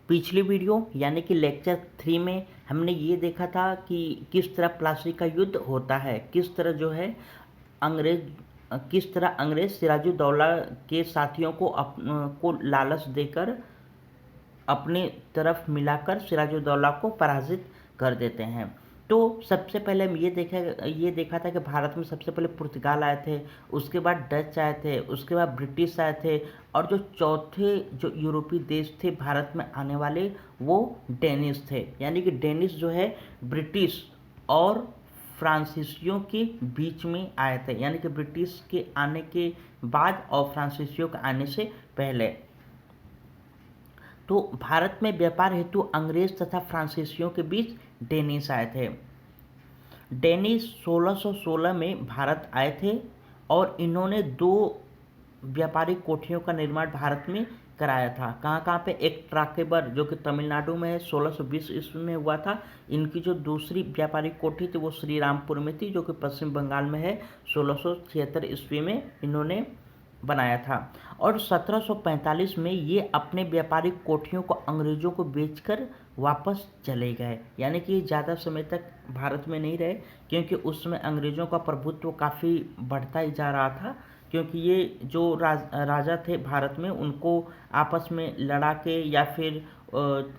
पिछली वीडियो यानी कि लेक्चर 3 में हमने ये देखा था कि किस तरह प्लासी का युद्ध होता है, किस तरह जो है अंग्रेज सिराजुद्दौला के साथियों को लालच देकर अपनी तरफ मिलाकर सिराजुद्दौला को पराजित कर देते हैं। तो सबसे पहले हम ये देखा था कि भारत में सबसे पहले पुर्तगाल आए थे, उसके बाद डच आए थे, उसके बाद ब्रिटिश आए थे, और जो चौथे जो यूरोपीय देश थे भारत में आने वाले वो डेनिश थे। यानी कि डेनिश जो है ब्रिटिश और फ्रांसीसियों के बीच में आए थे, यानी कि ब्रिटिश के आने के बाद और फ्रांसीसियों के आने से पहले। तो भारत में व्यापार हेतु अंग्रेज तथा फ्रांसीसियों के बीच डेनिश आए थे। डेनिश 1616 में भारत आए थे और इन्होंने 2 व्यापारिक कोठियों का निर्माण भारत में कराया था। कहाँ पे? एक ट्राकेबर जो कि तमिलनाडु में है, 1620 ईस्वी में हुआ था। इनकी जो दूसरी व्यापारिक कोठी थी वो श्री रामपुर में थी, जो कि पश्चिम बंगाल में है। 1676 ईस्वी में इन्होंने बनाया था और 1745 में ये अपने व्यापारिक कोठियों को अंग्रेजों को बेचकर वापस चले गए। यानी कि ज़्यादा समय तक भारत में नहीं रहे, क्योंकि उस समय अंग्रेजों का प्रभुत्व काफ़ी बढ़ता ही जा रहा था। क्योंकि ये जो राजा थे भारत में, उनको आपस में लड़ा के या फिर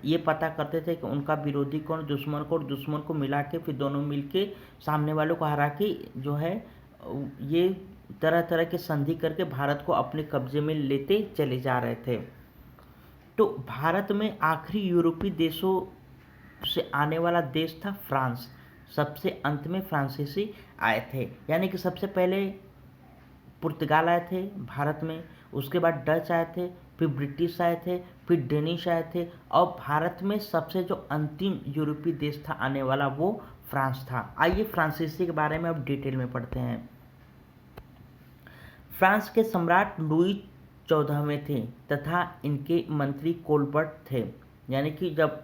ये पता करते थे कि उनका विरोधी कौन, दुश्मन को, और दुश्मन को मिला के फिर दोनों मिलके सामने वालों को हरा के जो है ये तरह तरह के संधि करके भारत को अपने कब्जे में लेते चले जा रहे थे। तो भारत में आखिरी यूरोपीय देशों से आने वाला देश था फ्रांस। सबसे अंत में फ्रांसीसी आए थे। यानी कि सबसे पहले पुर्तगाल आए थे भारत में, उसके बाद डच आए थे, फिर ब्रिटिश आए थे, फिर डेनिश आए थे, और भारत में सबसे जो अंतिम यूरोपीय देश था आने वाला वो फ्रांस था। आइए फ्रांसीसी के बारे में अब डिटेल में पढ़ते हैं। फ्रांस के सम्राट लुई 14वें थे तथा इनके मंत्री कोलबर्ट थे। यानी कि जब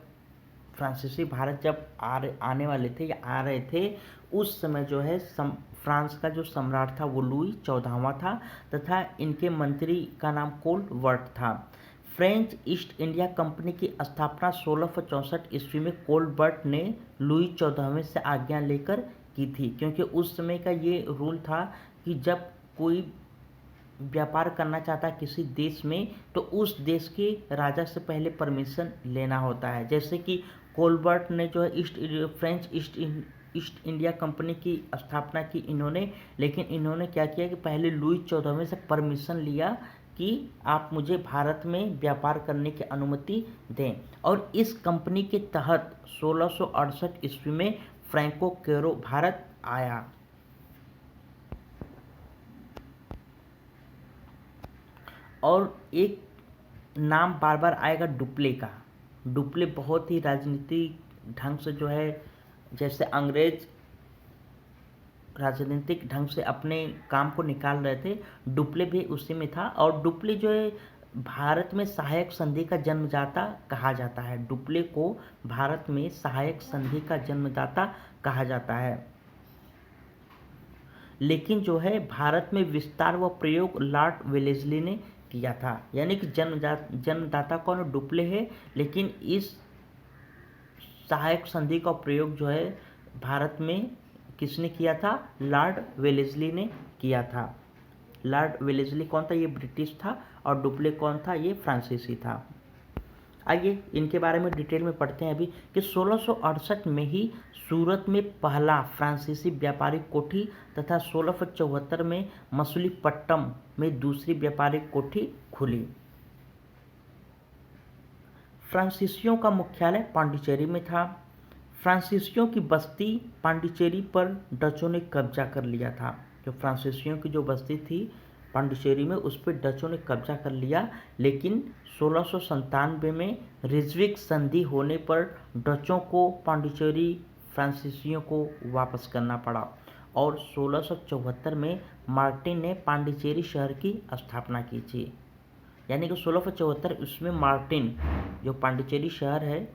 फ्रांसीसी भारत जब आने वाले थे या आ रहे थे, उस समय जो है फ्रांस का जो सम्राट था वो लुई 14वां था तथा इनके मंत्री का नाम कोलबर्ट था। फ्रेंच ईस्ट इंडिया कंपनी की स्थापना 1664 ईस्वी में कोलबर्ट ने लुई 14वें से आज्ञा लेकर की थी, क्योंकि उस समय का ये रूल था कि जब कोई व्यापार करना चाहता है किसी देश में, तो उस देश के राजा से पहले परमिशन लेना होता है। जैसे कि कोलबर्ट ने जो है फ्रेंच ईस्ट इंडिया कंपनी की स्थापना की इन्होंने, लेकिन इन्होंने क्या किया कि पहले लुई 14वें से परमिशन लिया कि आप मुझे भारत में व्यापार करने की अनुमति दें, और इस कंपनी के तहत 1668 ईस्वी में फ्रैंको कैरो भारत आया। और एक नाम बार बार आएगा डुप्ले का। डुप्ले बहुत ही राजनीतिक ढंग से जो है, जैसे अंग्रेज राजनीतिक ढंग से अपने काम को निकाल रहे थे, डुप्ले भी उसी में था। और डुप्ले जो है भारत में सहायक संधि का जन्मदाता कहा जाता है। डुप्ले को भारत में सहायक संधि का जन्मदाता कहा जाता है। लेकिन जो है भारत में विस्तार व प्रयोग लॉर्ड वेलेस्ली ने किया था। यानी कि जन्मदाता कौन? डुप्ले है, लेकिन इस सहायक संधि का प्रयोग जो है भारत में किसने किया था? लॉर्ड वेलेस्ली ने किया था। लॉर्ड वेलेस्ली कौन था? ये ब्रिटिश था। और डुप्ले कौन था? ये फ्रांसीसी था। आइए इनके बारे में डिटेल में पढ़ते हैं अभी कि 1668 में ही सूरत में पहला फ्रांसीसी व्यापारिक कोठी तथा 1674 में मछलीपट्टनम में दूसरी व्यापारिक कोठी खुली। फ्रांसीसियों का मुख्यालय पांडिचेरी में था। फ्रांसीसियों की बस्ती पांडिचेरी पर डचों ने कब्जा कर लिया था। जो फ्रांसीसियों की जो बस्ती थी पांडिचेरी में, उस पर डचों ने कब्जा कर लिया। लेकिन 1697 में रिज्विक संधि होने पर डचों को पांडिचेरी फ्रांसीसियों को वापस करना पड़ा, और 1674 में मार्टिन ने पांडिचेरी शहर की स्थापना की थी। यानी कि 1674 इसमें मार्टिन, जो पांडिचेरी शहर है,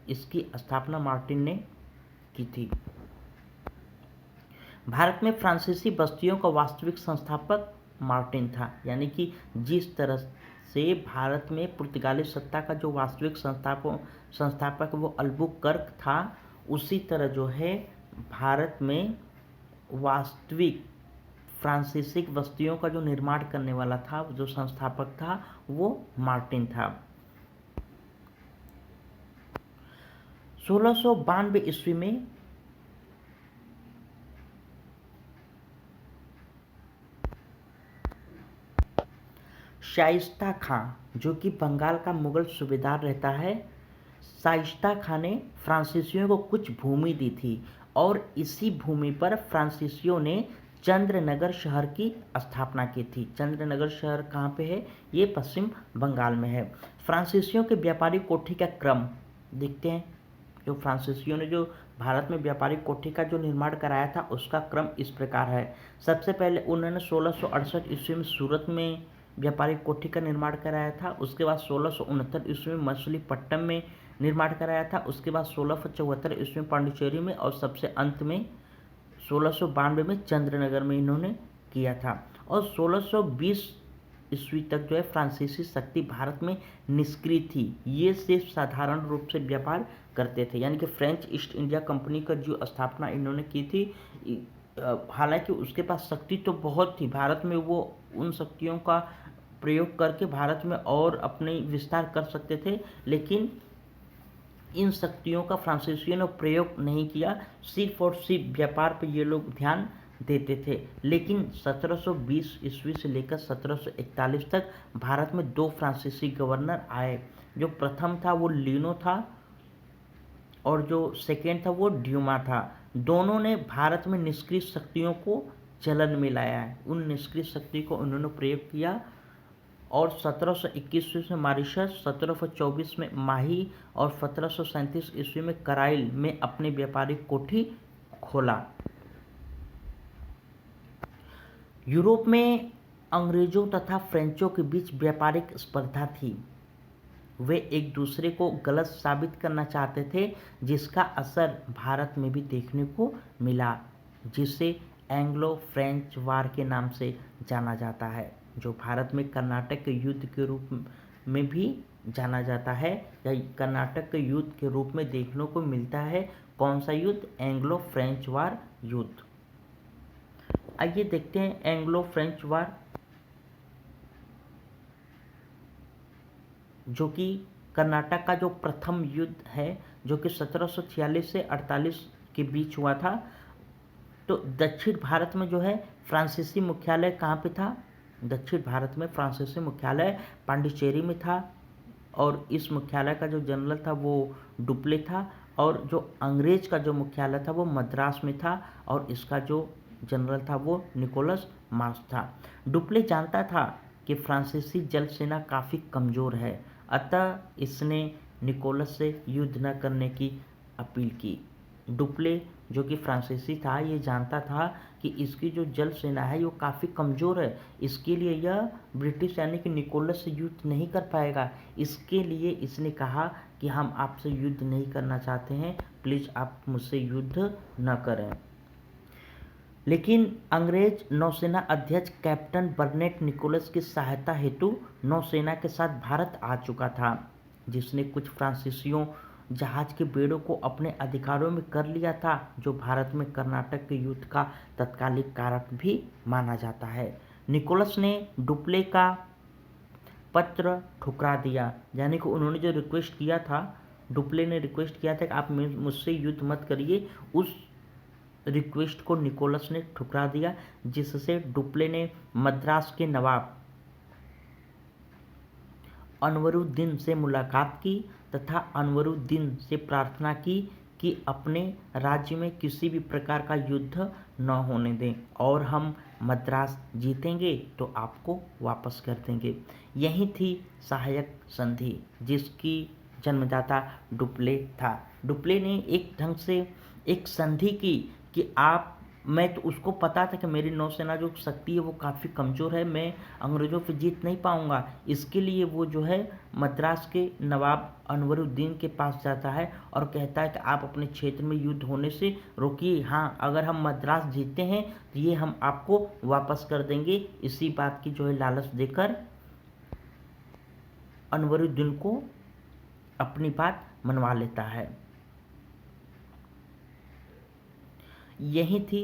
इसकी स्थापना मार्टिन ने की थी। भारत में फ्रांसीसी बस्तियों का वास्तविक संस्थापक मार्टिन था। यानी कि जिस तरह से भारत में पुर्तगाली सत्ता का जो वास्तविक संस्थापक वो अल्बुकर्क था, उसी तरह जो है भारत में वास्तविक फ्रांसीसी बस्तियों का जो निर्माण करने वाला था, जो संस्थापक था, वो मार्टिन था। 1692 ईस्वी में शाइस्ता खां, जो कि बंगाल का मुगल सूबेदार रहता है, शाइस्ता खां ने फ्रांसीसियों को कुछ भूमि दी थी और इसी भूमि पर फ्रांसीसियों ने चंद्रनगर शहर की स्थापना की थी। चंद्रनगर शहर कहाँ पे है? ये पश्चिम बंगाल में है। फ्रांसीसियों के व्यापारिक कोठी का क्रम देखते हैं। जो फ्रांसीसियों ने जो भारत में व्यापारिक कोठी का जो निर्माण कराया था, उसका क्रम इस प्रकार है। सबसे पहले उन्होंने 1668 ईस्वी में सूरत में व्यापारिक कोठी का निर्माण कराया था। उसके बाद 1669 ईस्वी में मछलीपट्टनम में निर्माण कराया था। उसके बाद 1674 ईस्वी में पांडिचेरी में, और सबसे अंत में 1692 में चंद्रनगर में इन्होंने किया था। और 1620 ईस्वी तक जो है फ्रांसीसी शक्ति भारत में निष्क्रिय थी। ये सिर्फ साधारण रूप से व्यापार करते थे, यानी कि फ्रेंच ईस्ट इंडिया कंपनी का जो स्थापना इन्होंने की थी, हालांकि उसके पास शक्ति तो बहुत थी भारत में, वो उन शक्तियों का प्रयोग करके भारत में और अपने विस्तार कर सकते थे, लेकिन इन शक्तियों का फ्रांसीसियों ने प्रयोग नहीं किया। सिर्फ और सिर्फ व्यापार पर ये लोग ध्यान देते थे। लेकिन 1720 ईस्वी से लेकर 1741 तक भारत में दो फ्रांसीसी गवर्नर आए। जो प्रथम था वो लीनो था और जो सेकेंड था वो ड्यूमा था। दोनों ने भारत में निष्क्रिय शक्तियों को चलन में लाया है। उन निष्क्रिय शक्ति को उन्होंने प्रयोग किया और 1721 में मॉरिशस, 1724 में माही और 1737 ईस्वी में कराइल में अपने व्यापारिक कोठी खोला। यूरोप में अंग्रेजों तथा फ्रेंचों के बीच व्यापारिक स्पर्धा थी। वे एक दूसरे को गलत साबित करना चाहते थे, जिसका असर भारत में भी देखने को मिला, जिसे एंग्लो फ्रेंच वार के नाम से जाना जाता है, जो भारत में कर्नाटक के युद्ध के रूप में भी जाना जाता है, या कर्नाटक के युद्ध के रूप में देखने को मिलता है। कौन सा युद्ध? एंग्लो फ्रेंच वार युद्ध। आइए देखते हैं एंग्लो फ्रेंच वार, जो कि कर्नाटक का जो प्रथम युद्ध है, जो कि 1746 से 48 के बीच हुआ था। तो दक्षिण भारत में जो है फ्रांसीसी मुख्यालय कहाँ पे था? दक्षिण भारत में फ्रांसीसी मुख्यालय पांडिचेरी में था, और इस मुख्यालय का जो जनरल था वो डुप्ले था, और जो अंग्रेज का जो मुख्यालय था वो मद्रास में था, और इसका जो जनरल था वो निकोलस मार्श था। डुप्ले जानता था कि फ्रांसीसी जल सेना काफ़ी कमज़ोर है, अतः इसने निकोलस से युद्ध न करने की अपील की। डुप्ले जो कि फ्रांसीसी था, ये जानता था कि इसकी जो जल सेना है वो काफ़ी कमज़ोर है, इसके लिए यह ब्रिटिश यानी कि निकोलस से युद्ध नहीं कर पाएगा। इसके लिए इसने कहा कि हम आपसे युद्ध नहीं करना चाहते हैं, प्लीज़ आप मुझसे युद्ध न करें। लेकिन अंग्रेज नौसेना अध्यक्ष कैप्टन बर्नेट निकोलस की सहायता हेतु नौसेना के साथ भारत आ चुका था, जिसने कुछ फ्रांसीसियों जहाज के बेड़ों को अपने अधिकारों में कर लिया था, जो भारत में कर्नाटक के युद्ध का तत्कालिक कारक भी माना जाता है। निकोलस ने डुप्ले का पत्र ठुकरा दिया, यानी कि उन्होंने जो रिक्वेस्ट किया था, डुप्ले ने रिक्वेस्ट किया था कि आप मुझसे युद्ध मत करिए, उस रिक्वेस्ट को निकोलस ने ठुकरा दिया, जिससे डुप्ले ने मद्रास के नवाब अनवरुद्दीन से मुलाकात की तथा अनवरुद्दीन से प्रार्थना की कि अपने राज्य में किसी भी प्रकार का युद्ध न होने दें, और हम मद्रास जीतेंगे तो आपको वापस कर देंगे। यही थी सहायक संधि, जिसकी जन्मदाता डुप्ले था। डुप्ले ने एक ढंग से एक संधि की कि मैं तो उसको पता था कि मेरी नौसेना जो शक्ति है वो काफ़ी कमज़ोर है, मैं अंग्रेज़ों पे जीत नहीं पाऊंगा। इसके लिए वो जो है मद्रास के नवाब अनवरुद्दीन के पास जाता है और कहता है कि आप अपने क्षेत्र में युद्ध होने से रोकिए, हाँ अगर हम मद्रास जीतते हैं तो ये हम आपको वापस कर देंगे। इसी बात की जो है लालच देकर अनवरुद्दीन को अपनी बात मनवा लेता है। यही थी,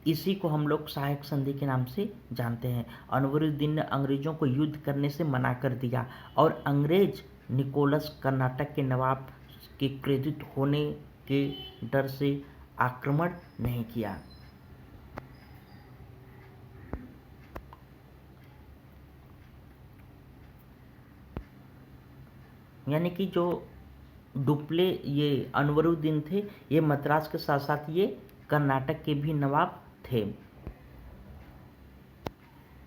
इसी को हम लोग सहायक संधि के नाम से जानते हैं। अनवरुद्दीन ने अंग्रेजों को युद्ध करने से मना कर दिया और अंग्रेज निकोलस कर्नाटक के नवाब के क्रेडिट होने के डर से आक्रमण नहीं किया। यानी कि जो डुप्ले ये अनवरुद्दीन थे, ये मद्रास के साथ साथ ये कर्नाटक के भी नवाब थे।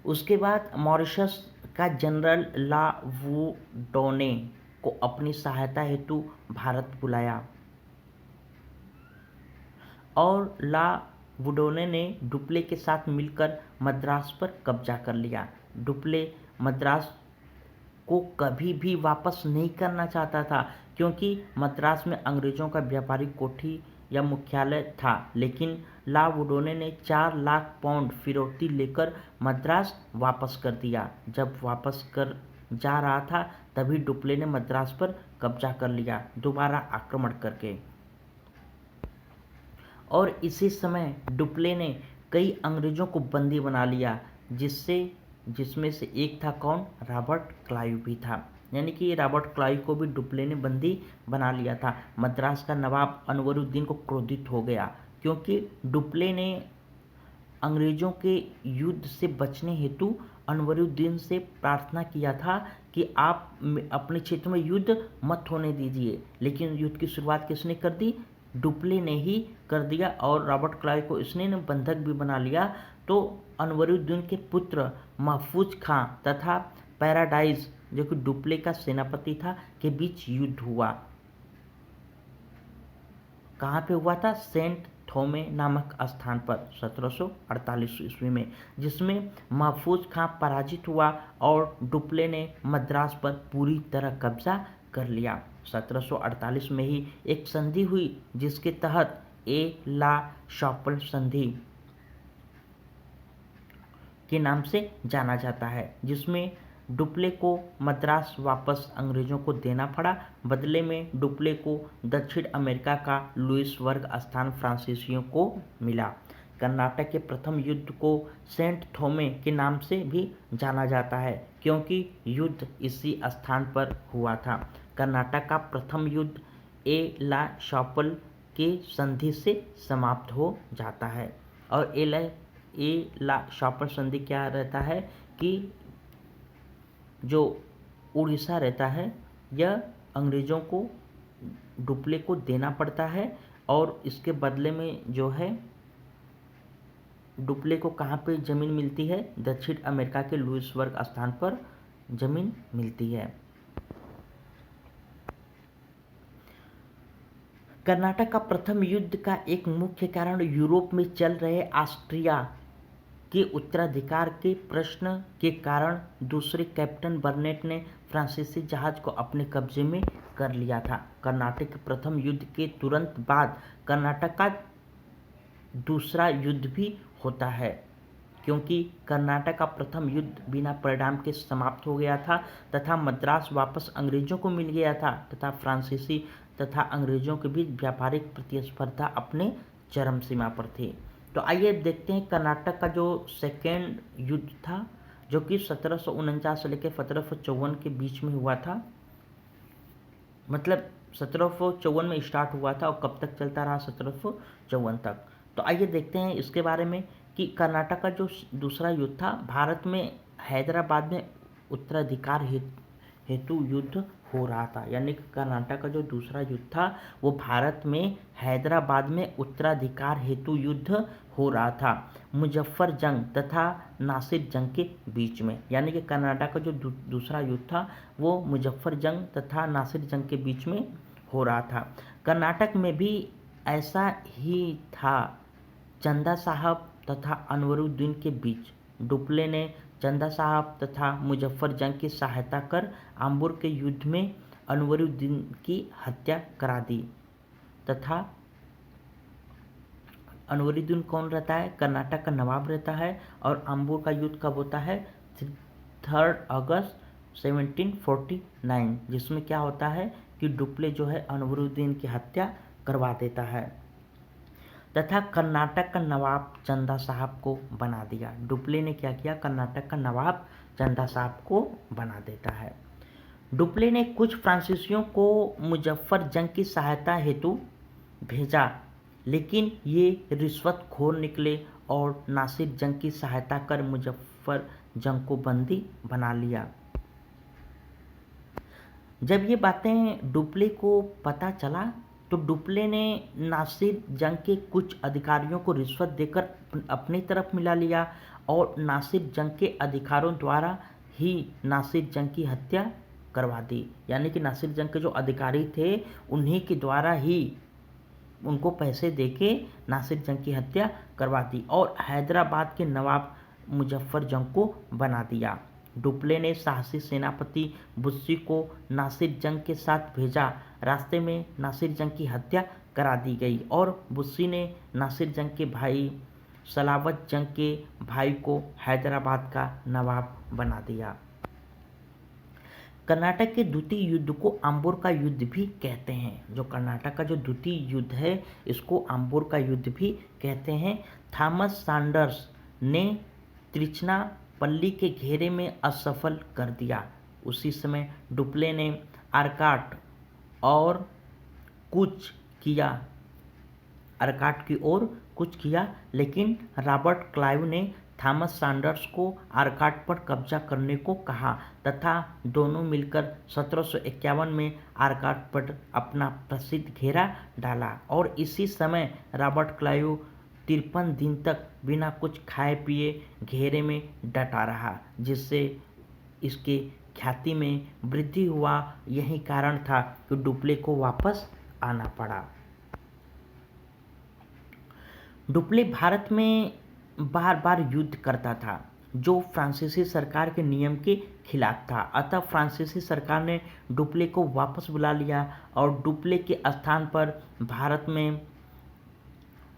उसके बाद मॉरिशस का जनरल ला वुडोने को अपनी सहायता हेतु भारत बुलाया और ला वुडोने ने डुप्ले के साथ मिलकर मद्रास पर कब्जा कर लिया। डुप्ले मद्रास को कभी भी वापस नहीं करना चाहता था, क्योंकि मद्रास में अंग्रेजों का व्यापारिक कोठी या मुख्यालय था, लेकिन ला वुडोने ने 4 लाख पाउंड फिरौती लेकर मद्रास वापस कर दिया। जब वापस कर जा रहा था तभी डुप्ले ने मद्रास पर कब्जा कर लिया, दोबारा आक्रमण करके। और इसी समय डुप्ले ने कई अंग्रेजों को बंदी बना लिया, जिसमें से एक था कौन? रॉबर्ट क्लाइव भी था। यानी कि रॉबर्ट क्लाइव को भी डुप्ले ने बंदी बना लिया था। मद्रास का नवाब अनवरुद्दीन को क्रोधित हो गया, क्योंकि डुप्ले ने अंग्रेजों के युद्ध से बचने हेतु अनवरुद्दीन से प्रार्थना किया था कि आप अपने क्षेत्र में युद्ध मत होने दीजिए, लेकिन युद्ध की शुरुआत किसने कर दी? डुप्ले ने ही कर दिया और रॉबर्ट क्लाइव को इसने बंधक भी बना लिया। तो अनवरुद्दीन के पुत्र महफूज खां तथा पैराडाइज, जो कि डुप्ले का सेनापति था, के बीच युद्ध हुआ। कहाँ पे हुआ था? सेंट थोमे नामक स्थान पर 1748 ईस्वी में, जिसमें महफूज खां पराजित हुआ और डुप्ले ने मद्रास पर पूरी तरह कब्जा कर लिया। 1748 में ही एक संधि हुई जिसके तहत ए ला शॉपल संधि के नाम से जाना जाता है, जिसमें डुप्ले को मद्रास वापस अंग्रेजों को देना पड़ा। बदले में डुप्ले को दक्षिण अमेरिका का लुइसबर्ग स्थान फ्रांसीसियों को मिला। कर्नाटक के प्रथम युद्ध को सेंट थोमे के नाम से भी जाना जाता है, क्योंकि युद्ध इसी स्थान पर हुआ था। कर्नाटक का प्रथम युद्ध ए ला शॉपल के संधि से समाप्त हो जाता है। और ए ला शॉपल संधि क्या रहता है कि जो उड़ीसा रहता है, यह अंग्रेजों को डुप्ले को देना पड़ता है और इसके बदले में जो है डुप्ले को कहाँ पे ज़मीन मिलती है? दक्षिण अमेरिका के लुइसबर्ग स्थान पर ज़मीन मिलती है। कर्नाटक का प्रथम युद्ध का एक मुख्य कारण यूरोप में चल रहे ऑस्ट्रिया के उत्तराधिकार के प्रश्न के कारण दूसरे कैप्टन बर्नेट ने फ्रांसीसी जहाज को अपने कब्जे में कर लिया था। कर्नाटक के प्रथम युद्ध के तुरंत बाद कर्नाटक का दूसरा युद्ध भी होता है, क्योंकि कर्नाटक का प्रथम युद्ध बिना परिणाम के समाप्त हो गया था तथा मद्रास वापस अंग्रेजों को मिल गया था तथा फ्रांसीसी तथा अंग्रेजों के बीच व्यापारिक प्रतिस्पर्धा अपने चरम सीमा पर थी। तो आइए देखते हैं कर्नाटक का जो सेकेंड युद्ध था, जो कि 1749 से लेकर 1754 के बीच में हुआ था। मतलब 1754 में स्टार्ट हुआ था और कब तक चलता रहा? 1754 तक। तो आइए देखते हैं इसके बारे में कि कर्नाटक का जो दूसरा युद्ध था, भारत में हैदराबाद में उत्तराधिकार हेतु युद्ध हो रहा था। यानी कि कर्नाटक का जो दूसरा युद्ध था वो भारत में हैदराबाद में उत्तराधिकार हेतु युद्ध हो रहा था, मुजफ्फर जंग तथा नासिर जंग के बीच में। यानी कि कर्नाटक का जो दूसरा युद्ध था वो मुजफ्फर जंग तथा नासिर जंग के बीच में हो रहा था। कर्नाटक में भी ऐसा ही था। चंदा साहब तथा अनवरुद्दीन के बीच डुप्ले ने चंदा साहब तथा मुजफ्फर जंग की सहायता कर आम्बुर के युद्ध में अनवरुद्दीन की हत्या करा दी तथा अनवरुद्दीन कौन रहता है? कर्नाटक का नवाब रहता है। और आम्बुर का युद्ध कब होता है? 3 अगस्त 1749, जिसमें क्या होता है कि डुप्ले जो है अनवरुद्दीन की हत्या करवा देता है तथा कर्नाटक का नवाब चंदा साहब को बना दिया। डुप्ले ने क्या किया, कर्नाटक का नवाब चंदा साहब को बना देता है। डुप्ले ने कुछ फ्रांसीसियों को मुजफ्फर जंग की सहायता हेतु भेजा, लेकिन ये रिश्वतखोर निकले और नासिर जंग की सहायता कर मुजफ्फर जंग को बंदी बना लिया। जब ये बातें डुप्ले को पता चला तो डुप्ले ने नासिर जंग के कुछ अधिकारियों को रिश्वत देकर अपनी तरफ मिला लिया और नासिर जंग के अधिकारियों द्वारा ही नासिर जंग की हत्या करवा दी। यानी कि नासिर जंग के जो अधिकारी थे उन्हीं के द्वारा ही उनको पैसे देके नासिर जंग की हत्या करवा दी और हैदराबाद के नवाब मुजफ्फर जंग को बना दिया। डुप्ले ने साहसी सेनापति बुस्सी को नासिर जंग के साथ भेजा। रास्ते में नासिर जंग की हत्या करा दी गई और बुस्सी ने नासिर जंग के भाई सलावत जंग के भाई को हैदराबाद का नवाब बना दिया। कर्नाटक के द्वितीय युद्ध को आम्बोर का युद्ध भी कहते हैं। जो कर्नाटक का जो द्वितीय युद्ध है इसको आम्बोर का युद्ध भी कहते हैं। थॉमस सैंडर्स ने त्रिचनापल्ली के घेरे में असफल कर दिया। उसी समय डुप्ले ने आरकाट और कुछ किया आरकाट की ओर कुछ किया, लेकिन रॉबर्ट क्लाइव ने थॉमस सैंडर्स को आरकाट पर कब्जा करने को कहा तथा दोनों मिलकर 1751 में आरकाट पर अपना प्रसिद्ध घेरा डाला और इसी समय रॉबर्ट क्लाइव 53 दिन तक बिना कुछ खाए पिए घेरे में डटा रहा, जिससे इसके ख्याति में वृद्धि हुआ। यही कारण था कि डुप्ले को वापस आना पड़ा। डुप्ले भारत में बार बार युद्ध करता था जो फ्रांसीसी सरकार के नियम के खिलाफ था, अतः फ्रांसीसी सरकार ने डुप्ले को वापस बुला लिया और डुप्ले के स्थान पर भारत में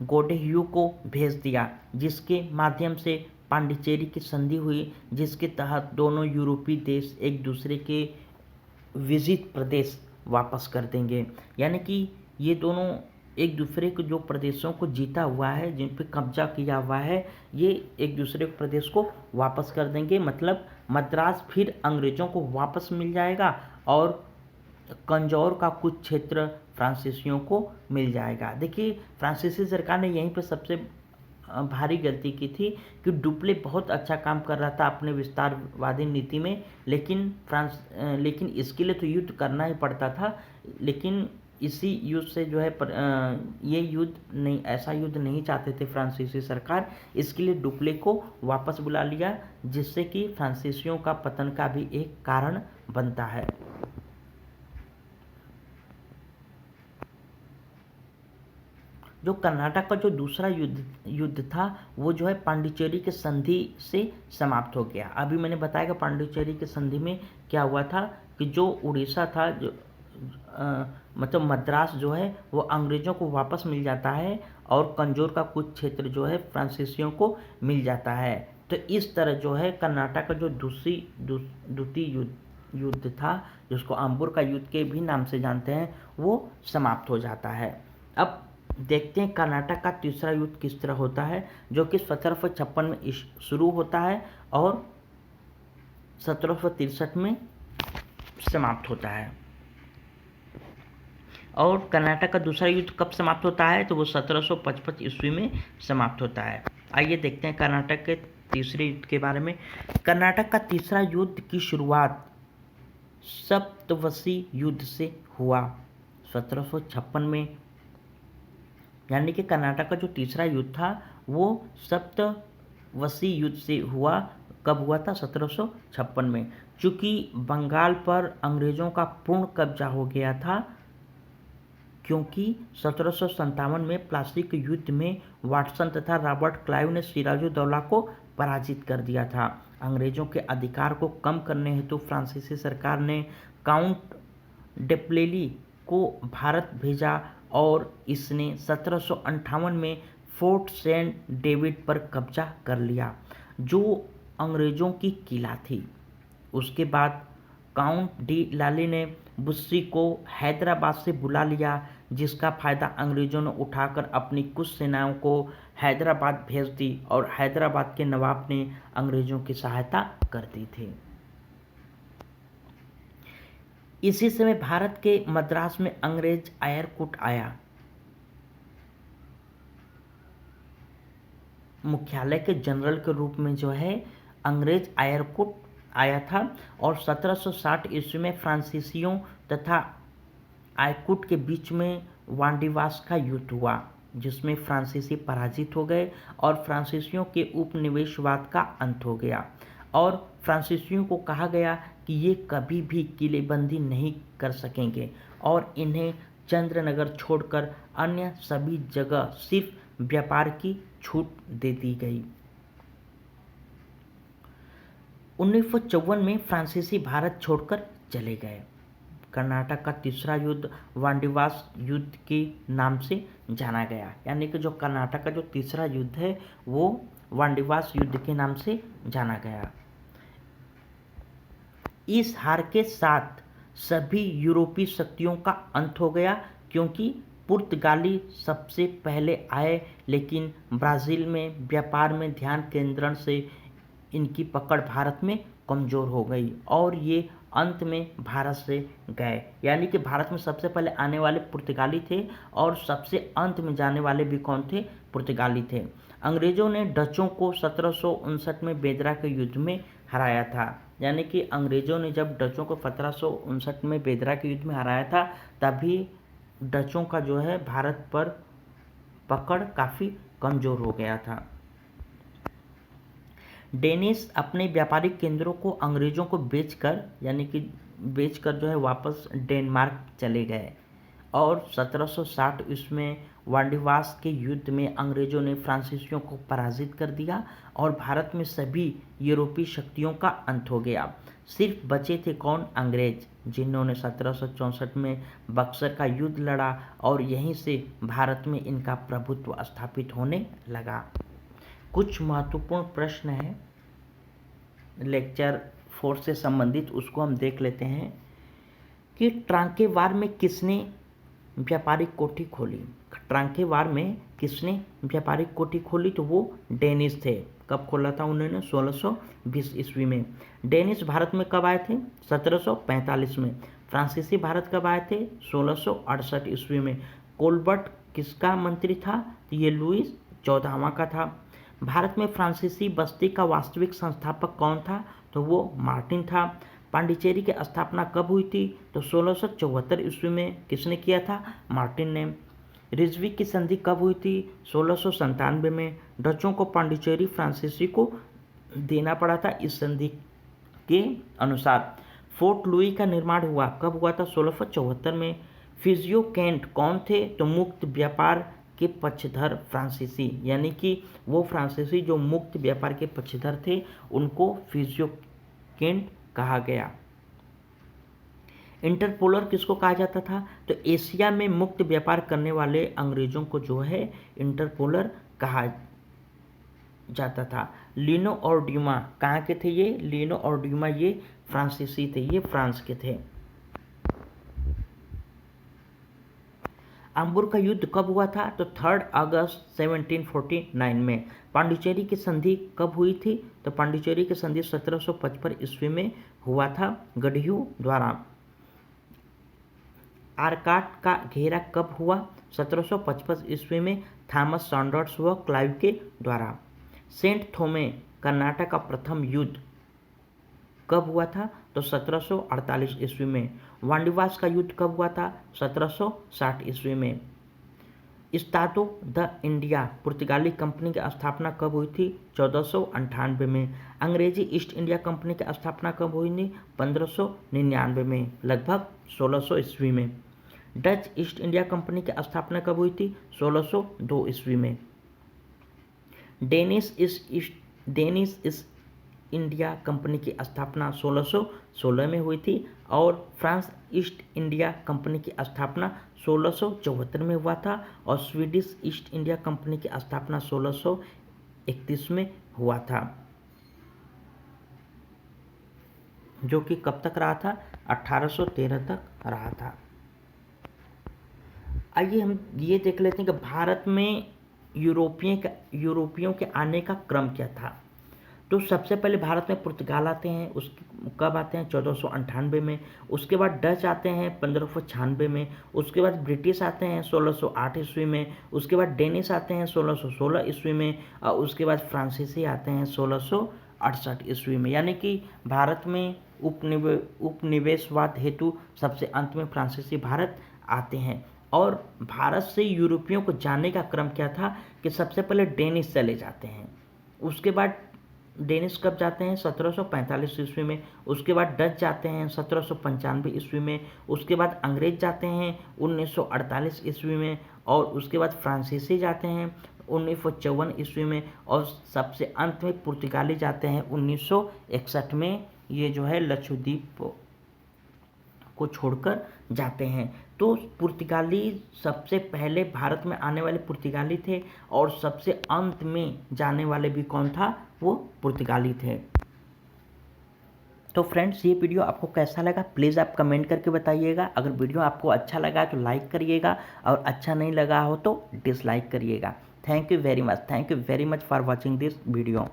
गोडेह्यू को भेज दिया, जिसके माध्यम से पांडिचेरी की संधि हुई, जिसके तहत दोनों यूरोपीय देश एक दूसरे के विजित प्रदेश वापस कर देंगे। यानी कि ये दोनों एक दूसरे के जो प्रदेशों को जीता हुआ है, जिन पे कब्जा किया हुआ है, ये एक दूसरे प्रदेश को वापस कर देंगे। मतलब मद्रास फिर अंग्रेज़ों को वापस मिल जाएगा और कंजौर का कुछ क्षेत्र फ्रांसीसियों को मिल जाएगा। देखिए, फ्रांसीसी सरकार ने यहीं पर सबसे भारी गलती की थी कि डुप्ले बहुत अच्छा काम कर रहा था अपने विस्तारवादी नीति में, लेकिन इसके लिए तो युद्ध करना ही पड़ता था। लेकिन इसी युद्ध से जो है ये युद्ध नहीं, ऐसा युद्ध नहीं चाहते थे फ्रांसीसी सरकार, इसके लिए डुप्ले को वापस बुला लिया, जिससे कि फ्रांसीसियों का पतन का भी एक कारण बनता है। जो कर्नाटक का जो दूसरा युद्ध था वो जो है पांडिचेरी के संधि से समाप्त हो गया। अभी मैंने बताया कि पांडिचेरी के संधि में क्या हुआ था कि जो उड़ीसा था, जो मतलब मद्रास जो है वो अंग्रेज़ों को वापस मिल जाता है और कंजौर का कुछ क्षेत्र जो है फ्रांसीसियों को मिल जाता है। तो इस तरह जो है कर्नाटक का जो द्वितीय युद्ध था, जिसको आम्बोर का युद्ध के भी नाम से जानते हैं, वो समाप्त हो जाता है। अब देखते हैं कर्नाटक का तीसरा युद्ध किस तरह होता है, जो कि 1756 में शुरू होता है और 1763 में समाप्त होता है। और कर्नाटक का दूसरा युद्ध कब समाप्त होता है, तो वो 1755 ईस्वी में समाप्त होता है। आइए देखते हैं कर्नाटक के तीसरे युद्ध के बारे में। कर्नाटक का तीसरा युद्ध की शुरुआत सप्तवसी युद्ध से हुआ 1756 में। यानी कि कर्नाटक का जो तीसरा युद्ध था वो सप्तवसी युद्ध से हुआ। कब हुआ था? 1756 में। चूँकि बंगाल पर अंग्रेज़ों का पूर्ण कब्जा हो गया था, क्योंकि 1757 में प्लासी के युद्ध में वाटसन तथा रॉबर्ट क्लाइव ने सिराजुद्दौला को पराजित कर दिया था। अंग्रेज़ों के अधिकार को कम करने हेतु फ्रांसीसी सरकार ने काउंट डेप्लेली को भारत भेजा और इसने 1758 में फोर्ट सेंट डेविड पर कब्जा कर लिया, जो अंग्रेज़ों की किला थी। उसके बाद काउंट डी लाली ने बुस्सी को हैदराबाद से बुला लिया, जिसका फायदा अंग्रेजों ने उठाकर अपनी कुछ सेनाओं को हैदराबाद भेज दी और हैदराबाद के नवाब ने अंग्रेजों की सहायता कर दी थी। इसी समय भारत के मद्रास में अंग्रेज आयरकुट आया। मुख्यालय के जनरल के रूप में जो है अंग्रेज आयरकुट आया था और 1760 ईस्वी में फ्रांसीसियों तथा आयरकुट के बीच में वांडीवास का युद्ध हुआ, जिसमें फ्रांसीसी पराजित हो गए और फ्रांसीसियों के उपनिवेशवाद का अंत हो गया और फ्रांसीसियों को कहा गया कि ये कभी भी किलेबंदी नहीं कर सकेंगे और इन्हें चंद्रनगर छोड़कर अन्य सभी जगह सिर्फ व्यापार की छूट दे दी गई। 1954 में फ्रांसीसी भारत छोड़कर चले गए। कर्नाटक का तीसरा युद्ध वांडीवास युद्ध के नाम से जाना गया, यानी कि जो कर्नाटक का जो तीसरा युद्ध है वो वांडीवास युद्ध के नाम से जाना गया। इस हार के साथ सभी यूरोपीय शक्तियों का अंत हो गया, क्योंकि पुर्तगाली सबसे पहले आए, लेकिन ब्राज़ील में व्यापार में ध्यान केंद्रण से इनकी पकड़ भारत में कमज़ोर हो गई और ये अंत में भारत से गए। यानी कि भारत में सबसे पहले आने वाले पुर्तगाली थे और सबसे अंत में जाने वाले भी कौन थे? पुर्तगाली थे। अंग्रेज़ों ने डचों को 1759 में बेदरा के युद्ध में हराया था। यानी कि अंग्रेज़ों ने जब डचों को 1759 में बेदरा के युद्ध में हराया था, तभी डचों का जो है भारत पर पकड़ काफ़ी कमज़ोर हो गया था। डेनिश अपने व्यापारिक केंद्रों को अंग्रेज़ों को बेचकर जो है वापस डेनमार्क चले गए और 1760 ईस्वी में वांडीवास के युद्ध में अंग्रेज़ों ने फ्रांसीसियों को पराजित कर दिया और भारत में सभी यूरोपीय शक्तियों का अंत हो गया। सिर्फ बचे थे कौन? अंग्रेज, जिन्होंने 1764 में बक्सर का युद्ध लड़ा और यहीं से भारत में इनका प्रभुत्व स्थापित होने लगा। कुछ महत्वपूर्ण प्रश्न हैं लेक्चर 4 से संबंधित, उसको हम देख लेते हैं कि ट्रांकेवार में किसने व्यापारिक कोठी खोली? ट्रांकेवार में किसने व्यापारिक कोठी खोली? तो वो डेनिश थे। कब खोला था उन्होंने? 1620 ईस्वी में। डेनिश भारत में कब आए थे? 1745 में। फ्रांसीसी भारत कब आए थे? 1668 ईस्वी में। कोलबर्ट किसका मंत्री था? तो ये लुईस 14वां का था। भारत में फ्रांसीसी बस्ती का वास्तविक संस्थापक कौन था? तो वो मार्टिन था। पांडिचेरी की स्थापना कब हुई थी? तो 1674 ईस्वी में। किसने किया था? मार्टिन ने। रिजवी की संधि कब हुई थी? 1697 में। डचों को पांडिचेरी फ्रांसीसी को देना पड़ा था इस संधि के अनुसार। फोर्ट लुई का निर्माण हुआ कब हुआ था? 1674 में। फिजियो केंट कौन थे? तो मुक्त व्यापार के पक्षधर फ्रांसीसी, यानी कि वो फ्रांसीसी जो मुक्त व्यापार के पक्षधर थे उनको फिजियो केंट कहा गया। इंटरपोलर किसको कहा जाता था? तो एशिया में मुक्त व्यापार करने वाले अंग्रेजों को जो है इंटरपोलर कहा जाता था। लिनो और ड्यूमा कहाँ के थे? ये लिनो और ड्यूमा ये फ्रांसीसी थे, ये फ्रांस के थे। अंबुर का युद्ध कब हुआ था? तो 3 अगस्त 1749 में। पांडिचेरी की संधि कब हुई थी? तो पांडिचेरी की संधि 1755 ईस्वी में हुआ था गढ़ियों द्वारा। आर्काट का घेरा कब हुआ? 1755 ईस्वी में थॉमस सैंडर्स व क्लाइव के द्वारा। सेंट थोमे कर्नाटक का प्रथम युद्ध कब हुआ था? तो 1748 ईस्वी में। वांडीवास का युद्ध कब हुआ था? 1760 ईस्वी में। इस्तादो द इंडिया पुर्तगाली कंपनी की स्थापना कब हुई थी? 1498 में। अंग्रेजी ईस्ट इंडिया कंपनी की स्थापना कब हुई थी? 1599 में, लगभग 1600 ईस्वी में। डच ईस्ट इंडिया कंपनी की स्थापना कब हुई थी? 1602 ईस्वी में। डेनिश ईस्ट इंडिया कंपनी की स्थापना 1616 में हुई थी और फ्रांस ईस्ट इंडिया कंपनी की स्थापना 1674 में हुआ था और स्वीडिश ईस्ट इंडिया कंपनी की स्थापना 1631 में हुआ था। जो कि कब तक रहा था, 1813 तक रहा था। आइए हम ये देख लेते हैं कि भारत में यूरोपियों के आने का क्रम क्या था। तो सबसे पहले भारत में पुर्तगाल आते हैं, उस कब आते हैं, 1498 में। उसके बाद डच आते हैं 1596 में। उसके बाद ब्रिटिश आते हैं 1608 ईस्वी में। उसके बाद डेनिश आते हैं 1616 ईस्वी में। और उसके बाद फ्रांसीसी आते हैं 1668 ईस्वी में। यानी कि भारत में उपनिवेशवाद हेतु सबसे अंत में फ्रांसीसी भारत आते हैं। और भारत से यूरोपियों को जाने का क्रम क्या था कि सबसे पहले डेनिश चले जाते हैं। उसके बाद डेनिश कब जाते हैं, 1745 ईस्वी में। उसके बाद डच जाते हैं 1795 ईस्वी में। उसके बाद अंग्रेज जाते हैं 1948 ईस्वी में। और उसके बाद फ्रांसीसी जाते हैं 1954 ईस्वी में। और सबसे अंत में पुर्तगाली जाते हैं 1961 में। ये जो है लक्षद्वीप को छोड़कर जाते हैं। तो पुर्तगाली सबसे पहले भारत में आने वाले पुर्तगाली थे, और सबसे अंत में जाने वाले भी कौन था, वो पुर्तगाली थे। तो फ्रेंड्स, ये वीडियो आपको कैसा लगा प्लीज़ आप कमेंट करके बताइएगा। अगर वीडियो आपको अच्छा लगा तो लाइक करिएगा, और अच्छा नहीं लगा हो तो डिसलाइक करिएगा। Thank you very much for watching this video.